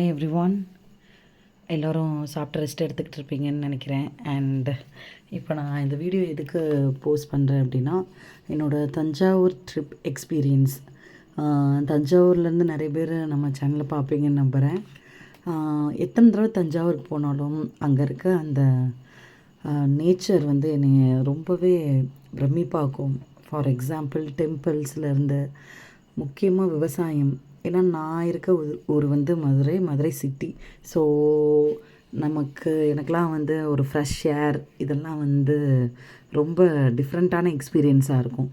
Every one எல்லோரும் சாப்பிட்டு rest எடுத்துக்கிட்டு இருப்பீங்கன்னு நினைக்கிறேன். அண்ட் இப்போ நான் இந்த வீடியோ எதுக்கு போஸ்ட் பண்ணுறேன் அப்படின்னா, என்னோடய தஞ்சாவூர் ட்ரிப் எக்ஸ்பீரியன்ஸ். தஞ்சாவூர்லேருந்து நிறைய பேர் நம்ம சேனலில் பார்ப்பீங்கன்னு நம்புகிறேன். எத்தனை தடவை தஞ்சாவூருக்கு போனாலும் அங்கே இருக்க அந்த நேச்சர் வந்து என்னை ரொம்பவே பிரமிப்பாக்கும். ஃபார் எக்ஸாம்பிள் டெம்பிள்ஸ்லேருந்து முக்கியமாக விவசாயம். ஏன்னா நான் இருக்க ஊர் வந்து மதுரை சிட்டி. ஸோ எனக்கெலாம் வந்து ஒரு ஃப்ரெஷ் ஏர் இதெல்லாம் வந்து ரொம்ப டிஃப்ரெண்ட்டான எக்ஸ்பீரியன்ஸாக இருக்கும்.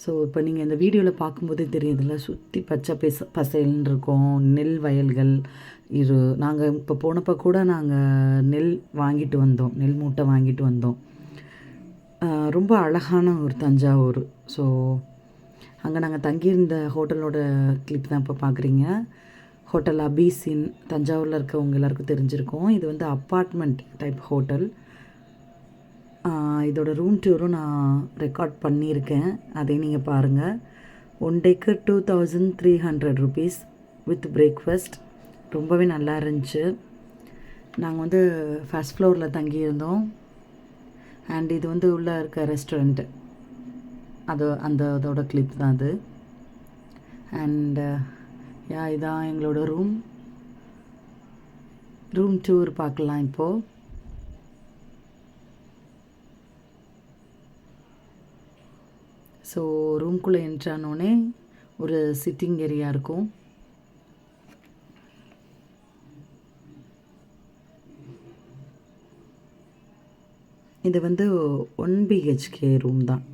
ஸோ இப்போ நீங்கள் இந்த வீடியோவில் பார்க்கும்போதே தெரியுதுல்ல, சுற்றி பச்சை பசேல்னு இருக்கோம், நெல் வயல்கள். நாங்கள் இப்போ போனப்போ கூட நாங்கள் நெல் வாங்கிட்டு வந்தோம், நெல் மூட்டை வாங்கிட்டு வந்தோம். ரொம்ப அழகான ஒரு தஞ்சாவூர். ஸோ அங்கே நாங்கள் தங்கியிருந்த ஹோட்டலோட கிளிப் தான் இப்போ பார்க்குறீங்க. ஹோட்டல் அபீசின், தஞ்சாவூரில் இருக்கவங்க எல்லாருக்கும் தெரிஞ்சிருக்கோம். இது வந்து அப்பார்ட்மெண்ட் டைப் ஹோட்டல். இதோட ரூம் டூரும் நான் ரெக்கார்ட் பண்ணியிருக்கேன், அதையும் நீங்கள் பாருங்கள். 1 டேக்கு 2300 rupees வித் பிரேக்ஃபாஸ்ட். ரொம்பவே நல்லா இருந்துச்சு. நாங்கள் வந்து ஃபஸ்ட் ஃப்ளோரில் தங்கியிருந்தோம். அண்ட் இது வந்து உள்ளே இருக்க ரெஸ்டாரண்ட்டு, அதோட கிளிப் தான் அது. அண்ட் இதான் எங்களோட ரூம் டூர் பார்க்கலாம் இப்போது. ஸோ ரூம்குள்ளே என்ட்ரானோடனே ஒரு சிட்டிங் ஏரியா இருக்கும். இது வந்து 1 BHK ரூம் தான்.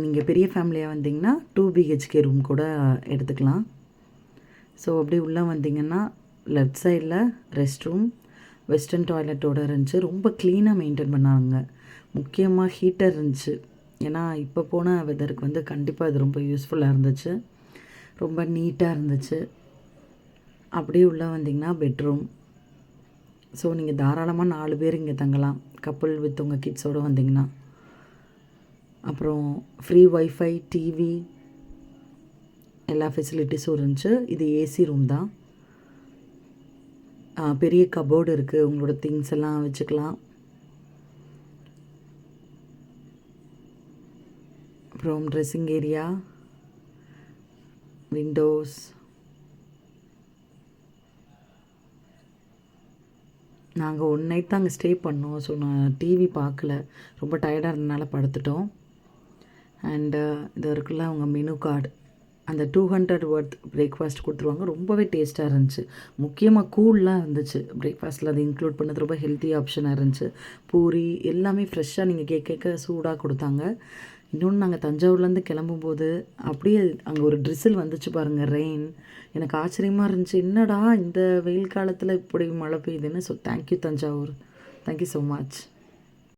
நீங்கள் பெரிய ஃபேமிலியாக வந்தீங்கன்னா 2 BHK ரூம் கூட எடுத்துக்கலாம். ஸோ அப்படி உள்ளே வந்தீங்கன்னா லெஃப்ட் சைடில் ரெஸ்ட் ரூம், வெஸ்டர்ன் டாய்லெட்டோடு இருந்துச்சு. ரொம்ப க்ளீனாக மெயின்டைன் பண்ணாங்க. முக்கியமாக ஹீட்டர் இருந்துச்சு. ஏன்னா இப்போ போன வெதருக்கு வந்து கண்டிப்பாக இது ரொம்ப யூஸ்ஃபுல்லாக இருந்துச்சு. ரொம்ப நீட்டாக இருந்துச்சு. அப்படியே உள்ளே வந்தீங்கன்னா பெட்ரூம். ஸோ நீங்கள் தாராளமாக 4 பேர் இங்கே தங்கலாம், கப்புள் வித் உங்கள் கிட்ஸோடு வந்தீங்கன்னா. அப்புறம் ஃப்ரீ ஒய்ஃபை, டிவி எல்லா ஃபெசிலிட்டிஸும் இருந்துச்சு. இது ஏசி ரூம் தான். பெரிய கபோர்டு இருக்குது, உங்களோட திங்ஸ் எல்லாம் வச்சுக்கலாம். அப்புறம் ட்ரெஸ்ஸிங் ஏரியா, விண்டோஸ். நாங்கள் 1 நைட் தான் அங்கே ஸ்டே பண்ணோம். ஸோ நான் டிவி பார்க்கல, ரொம்ப டயர்டாக இருந்ததுனால படுத்துட்டோம். அண்டு இது இருக்குல்ல அவங்க மெனு கார்டு, அந்த 200 worth பிரேக்ஃபாஸ்ட் கொடுத்துருவாங்க. ரொம்பவே டேஸ்ட்டாக இருந்துச்சு. முக்கியமாக கூல்லாம் இருந்துச்சு பிரேக்ஃபாஸ்ட்டில். அது இன்க்ளூட் பண்ணது ரொம்ப ஹெல்த்தி ஆப்ஷனாக இருந்துச்சு. பூரி எல்லாமே ஃப்ரெஷ்ஷாக நீங்கள் கேட்க சூடாக கொடுத்தாங்க. இன்னொன்று, நாங்கள் தஞ்சாவூர்லேருந்து கிளம்பும்போது அப்படியே அங்கே ஒரு ட்ரிசில் வந்துச்சு பாருங்கள், ரெயின். எனக்கு ஆச்சரியமாக இருந்துச்சு, என்னடா இந்த வெயில் காலத்தில் இப்படி மழை பெய்யுதுன்னு. So thank you Thanjavur, thank you so much.